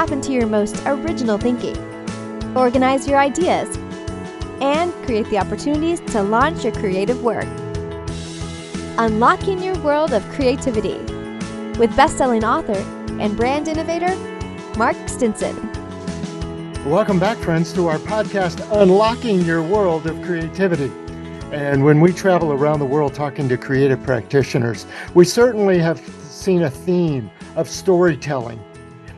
tap into your most original thinking, organize your ideas, and create the opportunities to launch your creative work. Unlocking your world of creativity with best-selling author and brand innovator, Mark Stinson. Welcome back, friends, to our podcast, Unlocking Your World of Creativity. And when we travel around the world talking to creative practitioners, we certainly have seen a theme of storytelling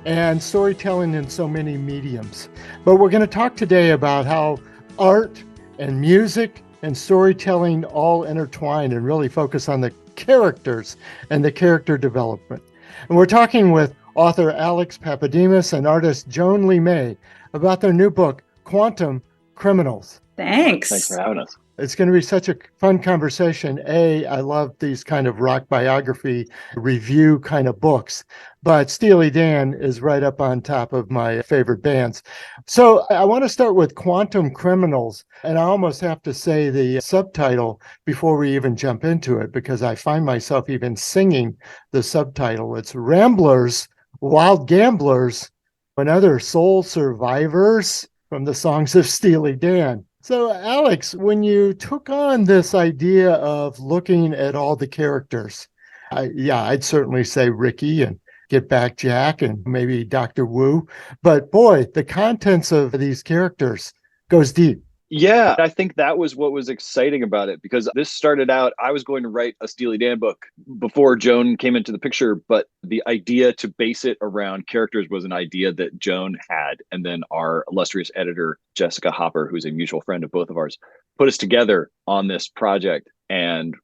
and storytelling in so many mediums. But we're going to talk today about how art and music and storytelling all intertwine and really focus on the characters and the character development. And we're talking with author Alex Pappademas and artist Joan LeMay about their new book, Quantum Criminals. Thanks for having us. It's going to be such a fun conversation. I love these kind of rock biography review kind of books, but Steely Dan is right up on top of my favorite bands. So I want to start with Quantum Criminals, and I almost have to say the subtitle before we even jump into it, because I find myself even singing the subtitle. It's Ramblers Wild Gamblers and Other Soul Survivors from the Songs of Steely Dan. So, Alex, when you took on this idea of looking at all the characters, I'd certainly say Ricky and Get Back Jack and maybe Dr. Wu. But boy, the contents of these characters goes deep. Yeah, I think that was what was exciting about it, because this started out, I was going to write a Steely Dan book before Joan came into the picture, but the idea to base it around characters was an idea that Joan had. And then our illustrious editor, Jessica Hopper, who's a mutual friend of both of ours, put us together on this project. And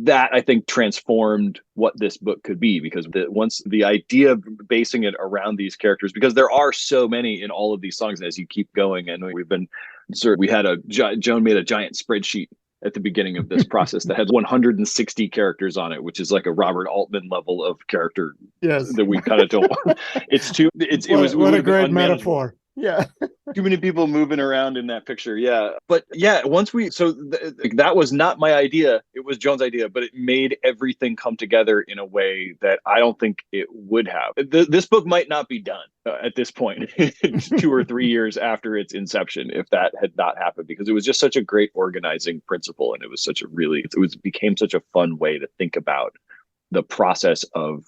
that, I think, transformed what this book could be, because once the idea of basing it around these characters, because there are so many in all of these songs as you keep going. And Joan made a giant spreadsheet at the beginning of this process that had 160 characters on it, which is like a Robert Altman level of character. Yes. That we kind of don't want. What a great metaphor. Yeah. Too many people moving around in that picture. Yeah. But yeah, that was not my idea. It was Joan's idea, but it made everything come together in a way that I don't think it would have. This book might not be done at this point, 2 or 3 years after its inception, if that had not happened, because it was just such a great organizing principle. And it was became such a fun way to think about the process of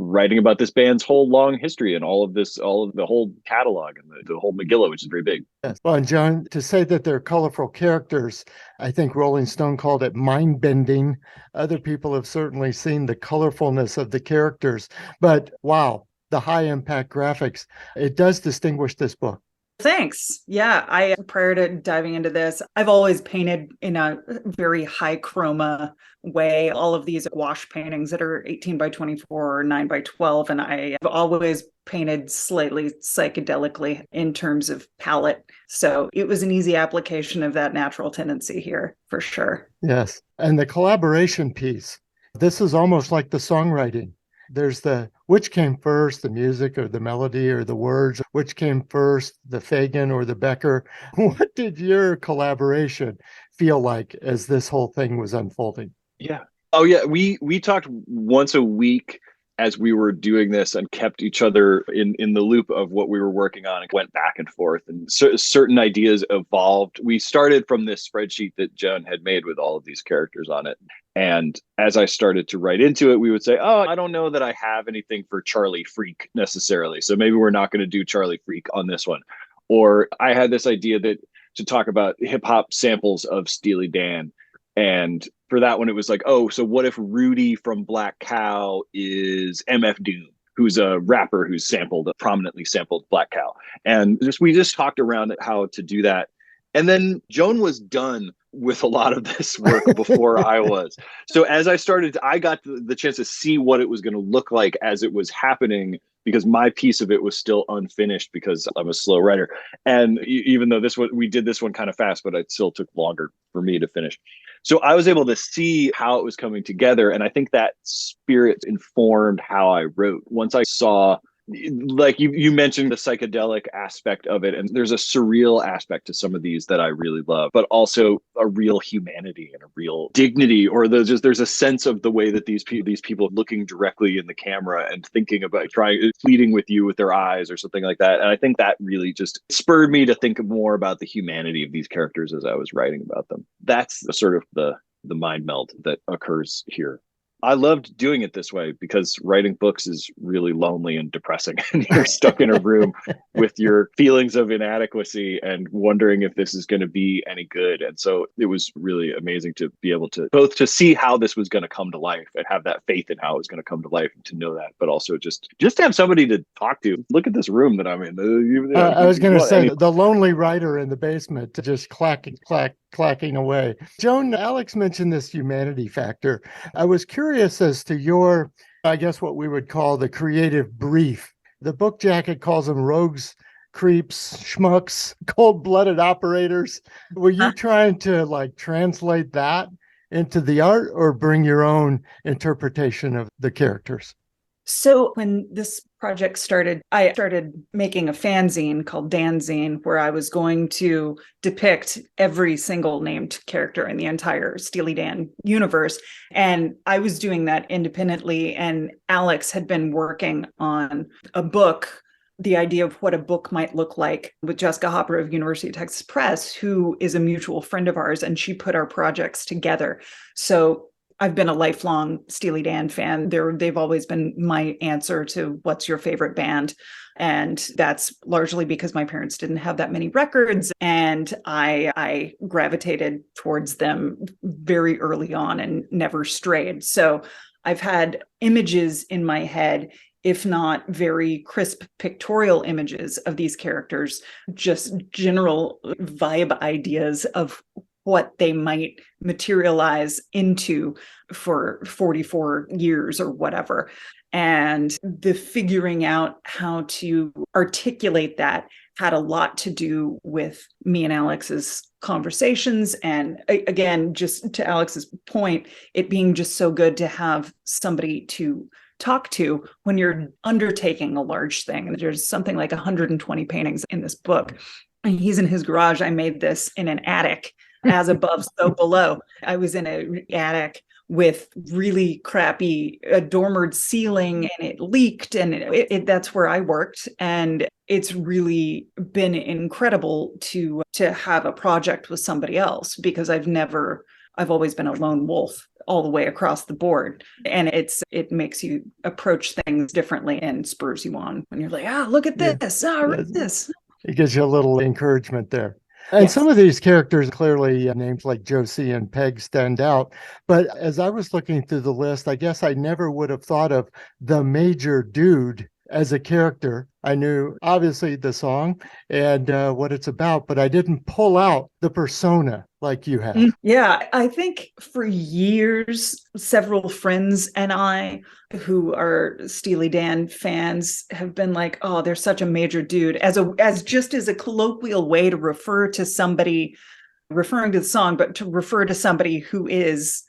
writing about this band's whole long history and all of the whole catalog and the whole Megillah, which is very big. Yes. Well, and John, to say that they're colorful characters, I think Rolling Stone called it mind-bending. Other people have certainly seen the colorfulness of the characters, but wow, the high-impact graphics, it does distinguish this book. Thanks. Yeah, prior to diving into this, I've always painted in a very high chroma way, all of these gouache paintings that are 18 by 24 or 9 by 12. And I have always painted slightly psychedelically in terms of palette. So it was an easy application of that natural tendency here, for sure. Yes. And the collaboration piece, this is almost like the songwriting. There's which came first, the music or the melody or the words, which came first, the Fagen or the Becker. What did your collaboration feel like as this whole thing was unfolding? Yeah. Oh, yeah. We talked once a week as we were doing this and kept each other in the loop of what we were working on and went back and forth, and certain ideas evolved. We started from this spreadsheet that Joan had made with all of these characters on it. And as I started to write into it, we would say, I don't know that I have anything for Charlie Freak necessarily. So maybe we're not going to do Charlie Freak on this one. Or I had this idea to talk about hip hop samples of Steely Dan. And for that one, it was like, so what if Rudy from Black Cow is MF Doom, who's a rapper who's prominently sampled Black Cow. And we just talked around how to do that. And then Joan was done with a lot of this work before I was. So as I got the chance to see what it was going to look like as it was happening, because my piece of it was still unfinished because I'm a slow writer. And even though we did this one kind of fast, but it still took longer for me to finish. So I was able to see how it was coming together. And I think that spirit informed how I wrote. Once I saw like you mentioned the psychedelic aspect of it, and there's a surreal aspect to some of these that I really love, but also a real humanity and a real dignity, or there's a sense of the way that these people looking directly in the camera and thinking about pleading with you with their eyes or something like that. And I think that really just spurred me to think more about the humanity of these characters as I was writing about them. That's sort of the mind meld that occurs here. I loved doing it this way because writing books is really lonely and depressing. And you're stuck in a room with your feelings of inadequacy and wondering if this is going to be any good. And so it was really amazing to be able to both to see how this was going to come to life and have that faith in how it was going to come to life and to know that, but also just to have somebody to talk to. Look at this room that I'm in. I was going to say the lonely writer in the basement just clacking away. Joan, Alex mentioned this humanity factor. I was curious as to your, I guess what we would call the creative brief. The book jacket calls them rogues, creeps, schmucks, cold-blooded operators. Were you trying to like translate that into the art or bring your own interpretation of the characters? So when this project started, I started making a fanzine called Danzine, where I was going to depict every single named character in the entire Steely Dan universe. And I was doing that independently. And Alex had been working on a book, the idea of what a book might look like, with Jessica Hopper of University of Texas Press, who is a mutual friend of ours, and she put our projects together. So I've been a lifelong Steely Dan fan. They've always been my answer to what's your favorite band. And that's largely because my parents didn't have that many records. And I gravitated towards them very early on and never strayed. So I've had images in my head, if not very crisp pictorial images of these characters, just general vibe ideas of what they might materialize into for 44 years or whatever. And the figuring out how to articulate that had a lot to do with me and Alex's conversations. And again, just to Alex's point, it being just so good to have somebody to talk to when you're undertaking a large thing. There's something like 120 paintings in this book. And he's in his garage. I made this in an attic. As above, so below. I was in an attic with really crappy dormered ceiling, and it leaked, and that's where I worked. And it's really been incredible to have a project with somebody else, because I've always been a lone wolf all the way across the board. And it makes you approach things differently and spurs you on when you're like, look at this, read this. It gives you a little encouragement there. And yes, some of these characters, clearly names like Josie and Peg stand out. But as I was looking through the list, I guess I never would have thought of the Major Dude as a character. I knew obviously the song and what it's about, but I didn't pull out the persona like you have. Yeah, I think for years, several friends and I who are Steely Dan fans have been like, oh, they're such a major dude, as just as a colloquial way to refer to somebody, referring to the song, but to refer to somebody who is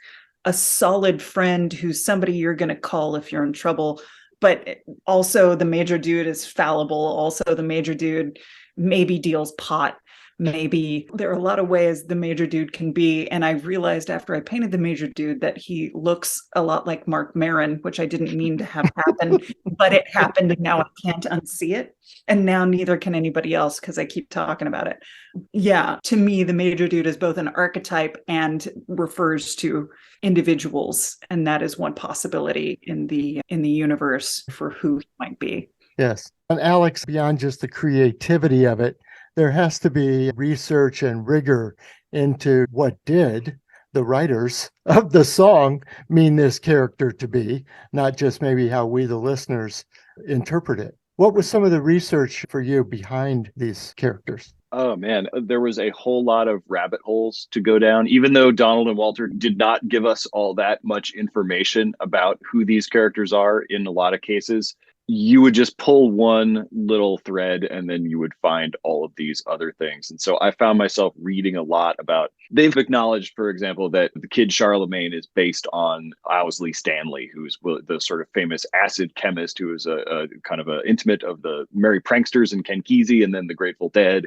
a solid friend, who's somebody you're going to call if you're in trouble. But also the major dude is fallible. Also the major dude maybe deals pot. Maybe there are a lot of ways the major dude can be. And I realized after I painted the major dude that he looks a lot like Mark Maron, which I didn't mean to have happen, but it happened and now I can't unsee it. And now neither can anybody else because I keep talking about it. Yeah, to me, the major dude is both an archetype and refers to individuals. And that is one possibility in the universe for who he might be. Yes. And Alex, beyond just the creativity of it, there has to be research and rigor into what did the writers of the song mean this character to be, not just maybe how we, the listeners, interpret it. What was some of the research for you behind these characters? Oh, man, there was a whole lot of rabbit holes to go down, even though Donald and Walter did not give us all that much information about who these characters are in a lot of cases. you would just pull one little thread and then you would find all of these other things. And so I found myself reading a lot about, they've acknowledged, for example, that the kid Charlemagne is based on Owsley Stanley, who's the sort of famous acid chemist who was a kind of an intimate of the Merry Pranksters and Ken Kesey and then the Grateful Dead.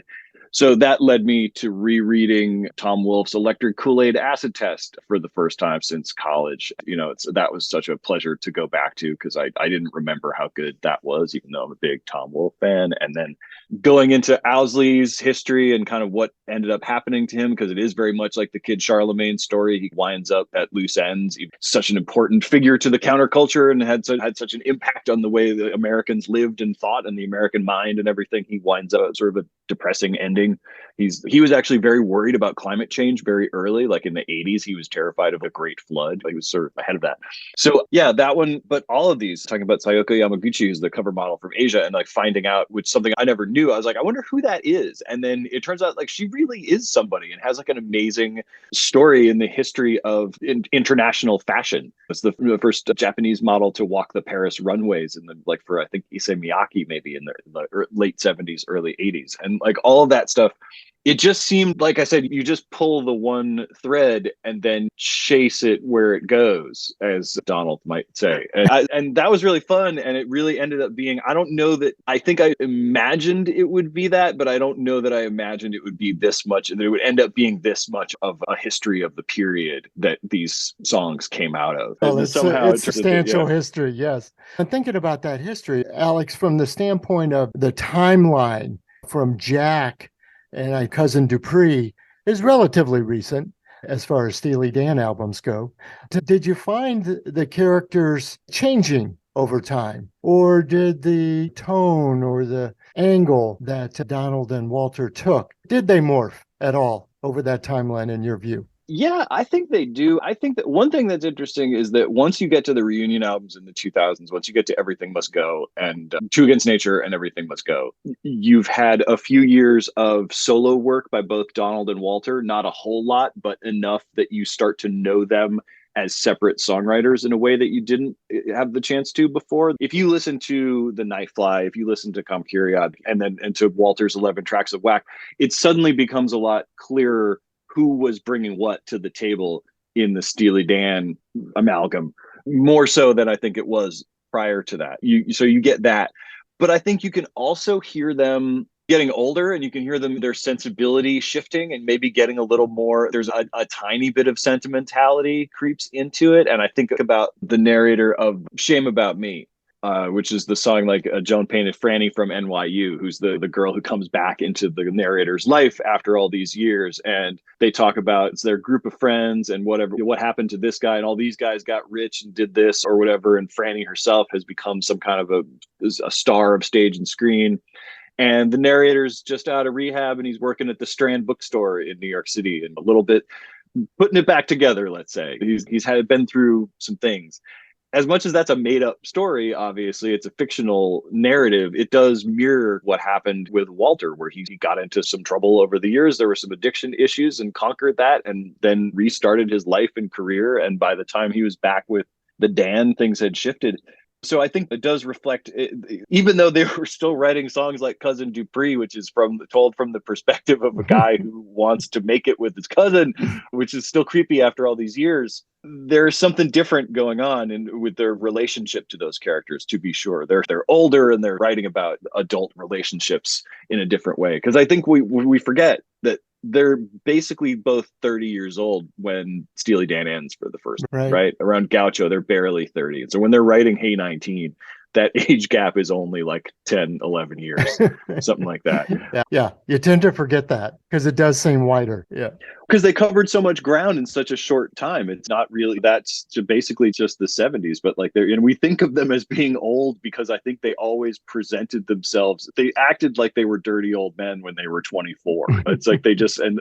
So that led me to rereading Tom Wolfe's Electric Kool-Aid Acid Test for the first time since college. That was such a pleasure to go back to because I didn't remember how good that was, even though I'm a big Tom Wolfe fan. And then going into Owsley's history and kind of what ended up happening to him, because it is very much like the kid Charlemagne story. He winds up at loose ends. He's such an important figure to the counterculture and had such an impact on the way the Americans lived and thought and the American mind and everything. He winds up sort of a depressing ending. He was actually very worried about climate change very early, like in the 80s. He was terrified of a great flood. He was sort of ahead of that. So yeah, that one, but all of these, talking about Sayoko Yamaguchi, who's the cover model from Asia, and like finding out, which something I never knew. I was like, I wonder who that is. And then it turns out like she really is somebody and has like an amazing story in the history of international fashion. It's the first Japanese model to walk the Paris runways in for I think Issey Miyake maybe in the late 70s, early 80s. And like all of that stuff, it just seemed, like I said, you just pull the one thread and then chase it where it goes, as Donald might say. And that was really fun. And it really ended up being, I think I imagined it would be that, but I don't know that I imagined it would be this much, that it would end up being this much of a history of the period that these songs came out of. Well, it's substantial history, yes. And thinking about that history, Alex, from the standpoint of the timeline from Jack and Cousin Dupree is relatively recent as far as Steely Dan albums go. Did you find the characters changing over time? Or did the tone or the angle that Donald and Walter took, did they morph at all over that timeline in your view? Yeah, I think they do. I think that one thing that's interesting is that once you get to the reunion albums in the 2000s, once you get to Everything Must Go and Two Against Nature and Everything Must Go, you've had a few years of solo work by both Donald and Walter, not a whole lot, but enough that you start to know them as separate songwriters in a way that you didn't have the chance to before. If you listen to The Nightfly, if you listen to Come Kyriad, and to Walter's 11 tracks of Whack, it suddenly becomes a lot clearer who was bringing what to the table in the Steely Dan amalgam, more so than I think it was prior to that. So you get that. But I think you can also hear them getting older, and you can hear their sensibility shifting and maybe getting a little more, there's a tiny bit of sentimentality creeps into it. And I think about the narrator of Shame About Me, which is the song Joan painted Franny from NYU, who's the girl who comes back into the narrator's life after all these years. And they talk about it's their group of friends and what happened to this guy, and all these guys got rich and did this or whatever. And Franny herself has become some kind of a star of stage and screen. And the narrator's just out of rehab and he's working at the Strand bookstore in New York City and a little bit putting it back together, let's say. He's been through some things. As much as that's a made-up story, obviously, it's a fictional narrative. It does mirror what happened with Walter, where he got into some trouble over the years. There were some addiction issues and conquered that and then restarted his life and career. And by the time he was back with the Dan, things had shifted. So I think it does reflect, even though they were still writing songs like Cousin Dupree, which is told from the perspective of a guy who wants to make it with his cousin, which is still creepy after all these years. There's something different going on with their relationship to those characters, to be sure. They're older and they're writing about adult relationships in a different way. Because I think we forget that they're basically both 30 years old when Steely Dan ends for the first time, right? Around Gaucho, they're barely 30. And so when they're writing Hey 19, that age gap is only like 10, 11 years, something like that. Yeah. You tend to forget that because it does seem wider. Yeah. Because they covered so much ground in such a short time. It's not really, that's basically just the 70s, but and we think of them as being old because I think they always presented themselves. They acted like they were dirty old men when they were 24. It's like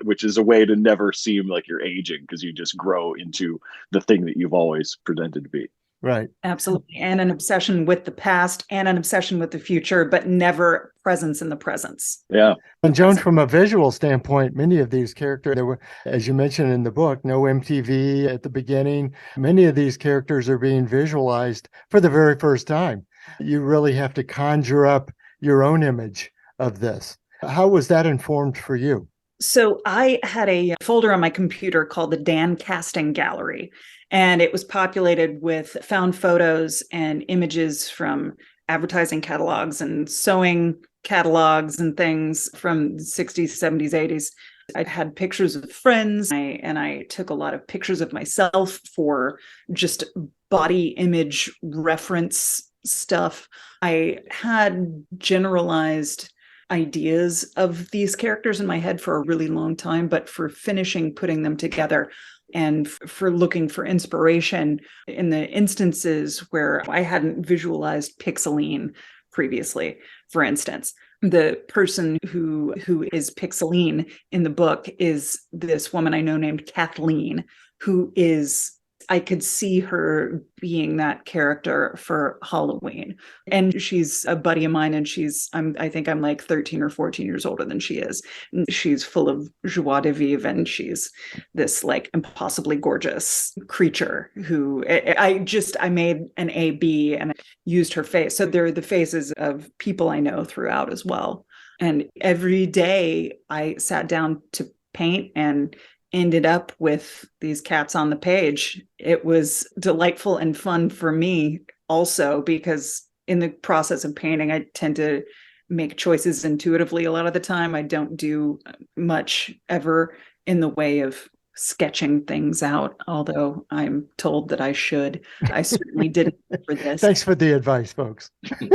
which is a way to never seem like you're aging because you just grow into the thing that you've always presented to be. Right. Absolutely. And an obsession with the past and an obsession with the future, but never presence in the presence. Yeah. And Joan, from a visual standpoint, many of these characters, there were, as you mentioned in the book, no MTV at the beginning. Many of these characters are being visualized for the very first time. you really have to conjure up your own image of this. How was that informed for you? So I had a folder on my computer called the Dan Casting Gallery, and it was populated with found photos and images from advertising catalogs and sewing catalogs and things from the 60s, 70s, 80s. I had pictures of friends, and I took a lot of pictures of myself for just body image reference stuff. I had generalized ideas of these characters in my head for a really long time, but for finishing putting them together and for looking for inspiration in the instances where I hadn't visualized Pixeline previously, for instance. The person who is Pixeline in the book is this woman I know named Kathleen, who is, I could see her being that character for Halloween. And she's a buddy of mine, and I think I'm like 13 or 14 years older than she is. She's full of joie de vivre, and she's this like impossibly gorgeous creature who I made an A-B and used her face. So they're the faces of people I know throughout as well. And every day I sat down to paint and ended up with these cats on the page. It was delightful and fun for me also, because in the process of painting, I tend to make choices intuitively a lot of the time. I don't do much ever in the way of sketching things out, although I'm told that I should. I certainly didn't for this. Thanks for the advice, folks.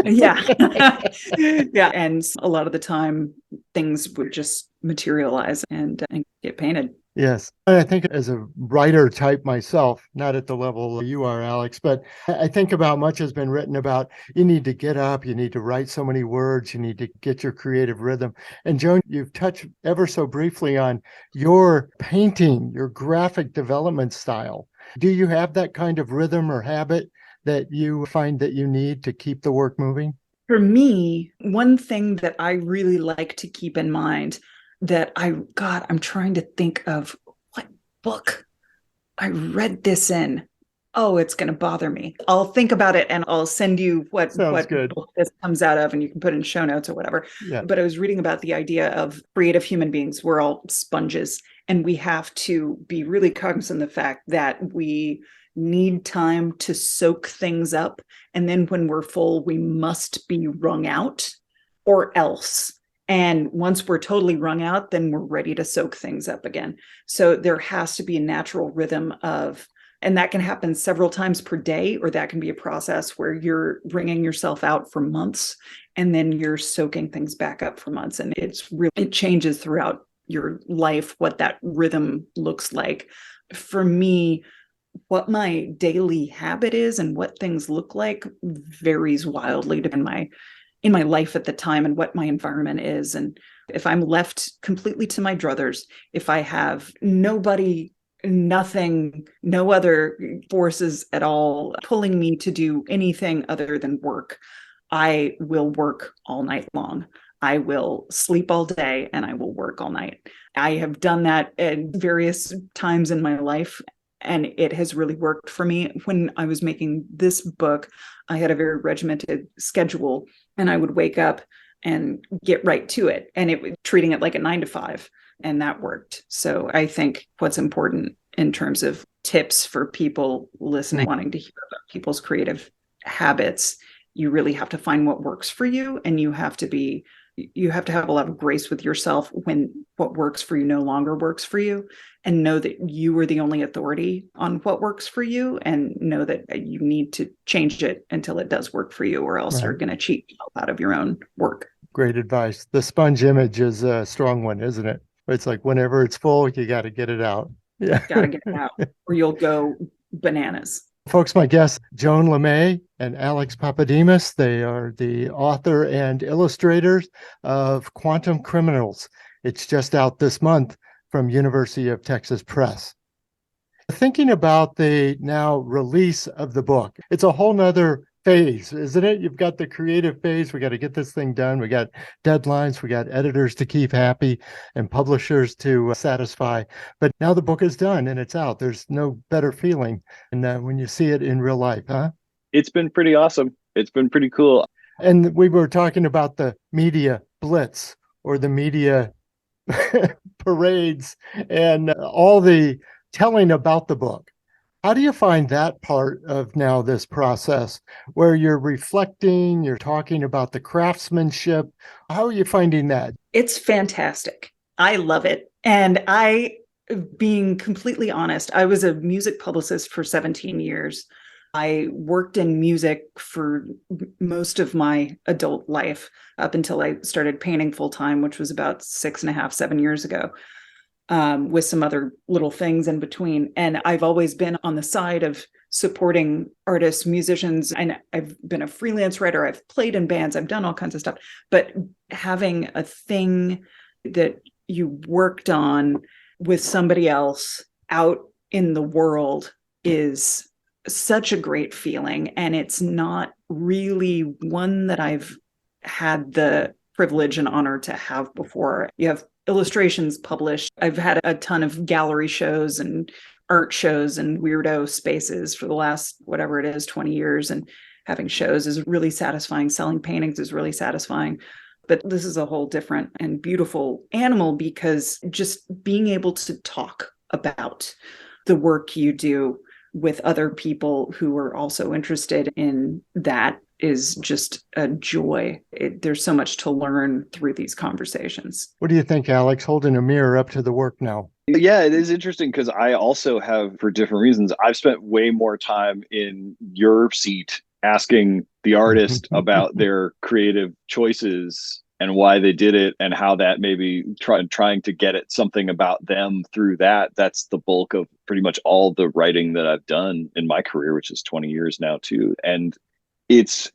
Yeah. Yeah. And a lot of the time, things would just materialize and get painted. Yes. I think as a writer type myself, not at the level you are, Alex, but I think about much has been written about you need to get up, you need to write so many words, you need to get your creative rhythm. And Joan, you've touched ever so briefly on your painting, your graphic development style. Do you have that kind of rhythm or habit that you find that you need to keep the work moving? For me, one thing that I really like to keep in mind that I'm trying to think of what book I read this in. Oh, it's going to bother me. I'll think about it and I'll send you what book this comes out of, and you can put in show notes or whatever. Yeah. But I was reading about the idea of creative human beings. We're all sponges, and we have to be really cognizant of the fact that we need time to soak things up. And then when we're full, we must be wrung out or else. And once we're totally wrung out, then we're ready to soak things up again. So there has to be a natural rhythm of, and that can happen several times per day, or that can be a process where you're wringing yourself out for months and then you're soaking things back up for months. And it changes throughout your life what that rhythm looks like. For me, what my daily habit is and what things look like varies wildly depending in my life at the time and what my environment is. And if I'm left completely to my druthers, if I have nobody, nothing, no other forces at all pulling me to do anything other than work, I will work all night long. I will sleep all day and I will work all night. I have done that at various times in my life, and it has really worked for me. When I was making this book, I had a very regimented schedule, and I would wake up and get right to it, and treating it like a 9 to 5, and that worked. So I think what's important in terms of tips for people listening, wanting to hear about people's creative habits, you really have to find what works for you, and you have to have a lot of grace with yourself when what works for you no longer works for you, and know that you are the only authority on what works for you, and know that you need to change it until it does work for you, or else you're going to cheat yourself out of your own work. Great advice. The sponge image is a strong one, isn't it? It's like whenever it's full, you got to get it out. Yeah. Got to get it out or you'll go bananas. Folks, my guests, Joan LeMay and Alex Pappademas. They are the author and illustrators of Quantum Criminals. It's just out this month from University of Texas Press. Thinking about the now release of the book, it's a whole nother phase, isn't it? You've got the creative phase. We got to get this thing done. We got deadlines. We got editors to keep happy and publishers to satisfy. But now the book is done and it's out. There's no better feeling and when you see it in real life, huh? It's been pretty awesome. It's been pretty cool. And we were talking about the media blitz or the media parades and all the telling about the book. How do you find that part of now this process where you're reflecting, you're talking about the craftsmanship? How are you finding that? It's fantastic. I love it. And being completely honest, I was a music publicist for 17 years. I worked in music for most of my adult life up until I started painting full time, which was about 6.5, 7 years ago, with some other little things in between. And I've always been on the side of supporting artists, musicians, and I've been a freelance writer. I've played in bands. I've done all kinds of stuff. But having a thing that you worked on with somebody else out in the world is such a great feeling. And it's not really one that I've had the privilege and honor to have before. You have illustrations published. I've had a ton of gallery shows and art shows and weirdo spaces for the last, whatever it is, 20 years. And having shows is really satisfying. Selling paintings is really satisfying. But this is a whole different and beautiful animal, because just being able to talk about the work you do with other people who are also interested in that is just a joy. There's so much to learn through these conversations. What do you think, Alex, holding a mirror up to the work now? Yeah, it is interesting because I also have, for different reasons, I've spent way more time in your seat asking the artist about their creative choices and why they did it, and how that maybe trying to get at something about them through that. That's the bulk of pretty much all the writing that I've done in my career, which is 20 years now too. And it's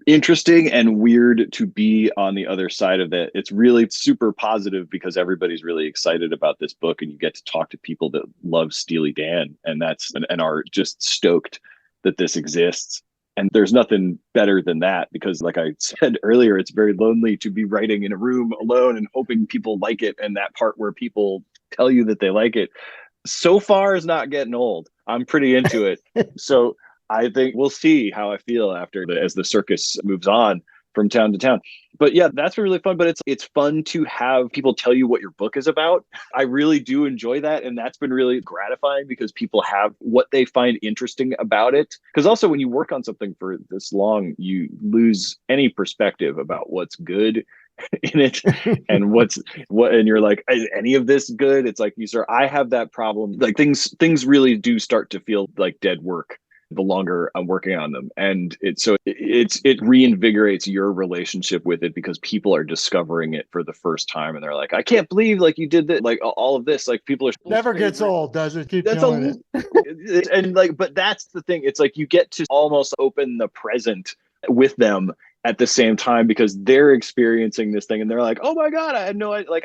interesting and weird to be on the other side of it. It's really super positive because everybody's really excited about this book, and you get to talk to people that love Steely Dan and are just stoked that this exists. And there's nothing better than that, because like I said earlier, it's very lonely to be writing in a room alone and hoping people like it. And that part where people tell you that they like it so far is not getting old. I'm pretty into it. So I think we'll see how I feel as the circus moves on from town to town. But yeah, that's been really fun. But it's fun to have people tell you what your book is about. I really do enjoy that. And that's been really gratifying because people have what they find interesting about it. Because also when you work on something for this long, you lose any perspective about what's good in it and and you're like, is any of this good? It's like, I have that problem. Like things really do start to feel like dead work the longer I'm working on them. And it reinvigorates your relationship with it because people are discovering it for the first time. And they're like, I can't believe like you did that. Like all of this, like people are never gets old, does it? Keep that's telling it. And like, but that's the thing. It's like you get to almost open the present with them at the same time because they're experiencing this thing and they're like, oh my God, I had no idea. Like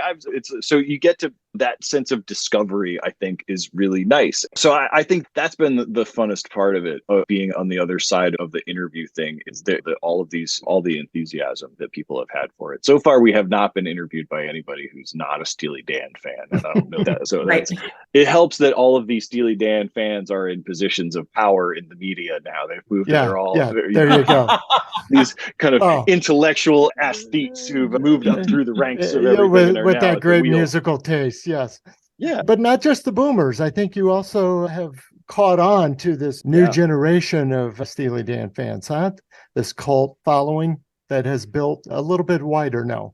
so you get to that sense of discovery, I think is really nice. So I think that's been the funnest part of it, of being on the other side of the interview thing, is that all the enthusiasm that people have had for it. So far, we have not been interviewed by anybody who's not a Steely Dan fan. And I don't know that. So Right. It helps that all of these Steely Dan fans are in positions of power in the media now. They've moved. Yeah, They're all there you go. These kind of intellectual aesthetes who've moved up through the ranks of everything. With that great musical taste, yes. Yeah. But not just the boomers. I think you also have caught on to this new generation of Steely Dan fans, huh? This cult following that has built a little bit wider now.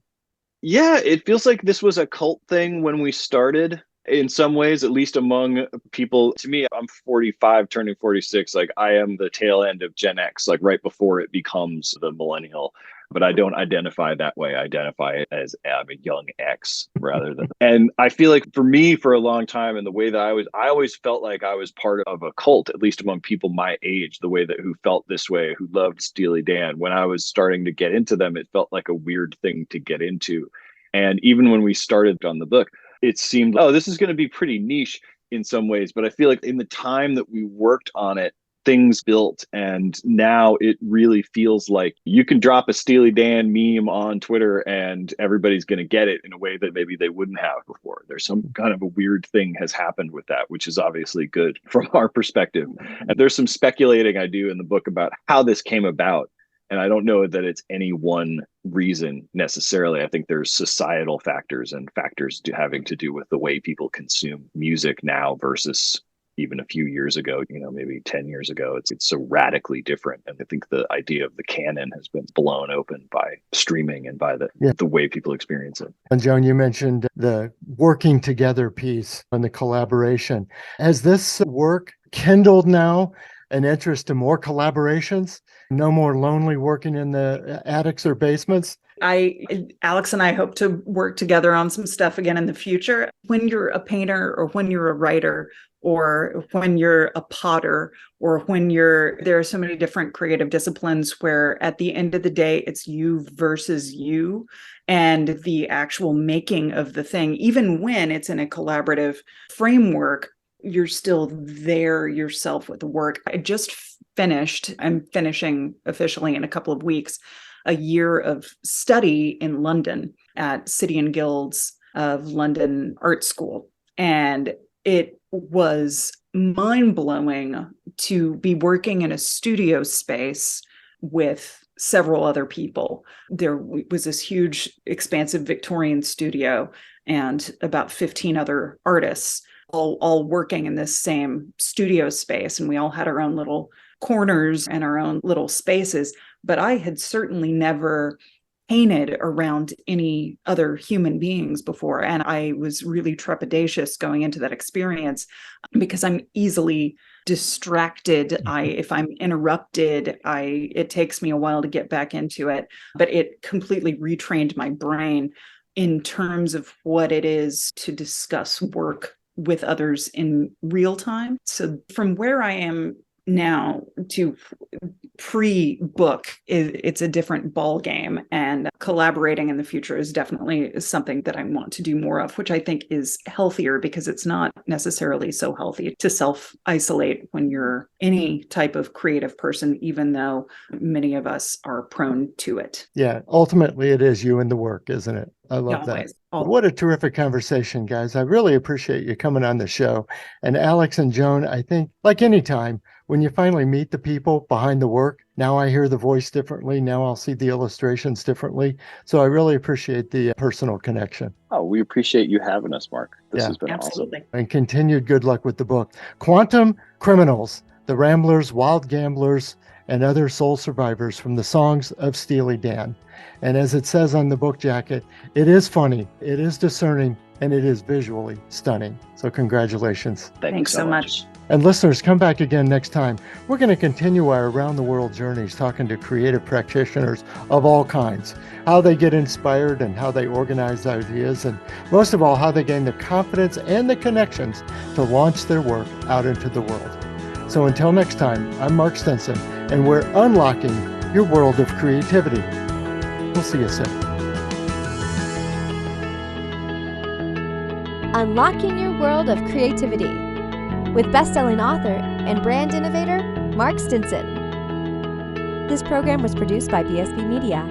Yeah, it feels like this was a cult thing when we started. In some ways, at least among people. To me, I'm 45, turning 46. Like I am the tail end of Gen X, like right before it becomes the millennial. But I don't identify that way. I identify as I'm a young X rather than. And I feel like for me, for a long time, and the way that I always felt like I was part of a cult, at least among people my age, the way that who felt this way, who loved Steely Dan. When I was starting to get into them, it felt like a weird thing to get into. And even when we started on the book, it seemed, this is going to be pretty niche in some ways. But I feel like in the time that we worked on it, things built. And now it really feels like you can drop a Steely Dan meme on Twitter and everybody's going to get it in a way that maybe they wouldn't have before. There's some kind of a weird thing has happened with that, which is obviously good from our perspective. And there's some speculating I do in the book about how this came about. And I don't know that it's any one reason necessarily. I think there's societal factors and factors having to do with the way people consume music now versus even a few years ago, maybe 10 years ago. It's so radically different. And I think the idea of the canon has been blown open by streaming and by the way people experience it. And Joan, you mentioned the working together piece and the collaboration. Has this work kindled now an interest in more collaborations? No more lonely working in the attics or basements? Alex and I hope to work together on some stuff again in the future. When you're a painter or when you're a writer or when you're a potter or there are so many different creative disciplines where at the end of the day, it's you versus you and the actual making of the thing. Even when it's in a collaborative framework, you're still there yourself with the work. I'm finishing officially in a couple of weeks, a year of study in London at City and Guilds of London Art School. And it was mind-blowing to be working in a studio space with several other people. There was this huge, expansive Victorian studio and about 15 other artists all working in this same studio space. And we all had our own little corners and our own little spaces. But I had certainly never painted around any other human beings before. And I was really trepidatious going into that experience because I'm easily distracted. If I'm interrupted, it takes me a while to get back into it. But it completely retrained my brain in terms of what it is to discuss work with others in real time. So from where I am now to pre-book, it's a different ball game, and collaborating in the future is definitely something that I want to do more of, which I think is healthier because it's not necessarily so healthy to self-isolate when you're any type of creative person, even though many of us are prone to it. Yeah, ultimately it is you and the work, isn't it? I love Always. that. What a terrific conversation, guys. I really appreciate you coming on the show. And Alex and Joan, I think, like any time, when you finally meet the people behind the work, now I hear the voice differently. Now I'll see the illustrations differently. So I really appreciate the personal connection. Oh, we appreciate you having us, Mark. This has been absolutely awesome. And continued good luck with the book. Quantum Criminals, the Ramblers, Wild Gamblers, and Other Soul Survivors from the Songs of Steely Dan. And as it says on the book jacket, it is funny, it is discerning, and it is visually stunning. So congratulations. Thanks so much. And listeners, come back again next time. We're going to continue our around the world journeys talking to creative practitioners of all kinds, how they get inspired and how they organize ideas, and most of all, how they gain the confidence and the connections to launch their work out into the world. So until next time, I'm Mark Stinson, and we're unlocking your world of creativity. We'll see you soon. Unlocking Your World of Creativity with best-selling author and brand innovator, Mark Stinson. This program was produced by BSB Media,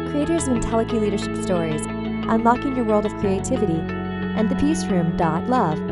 creators of IntelliKey Leadership Stories, Unlocking Your World of Creativity, and thepeaceroom.love.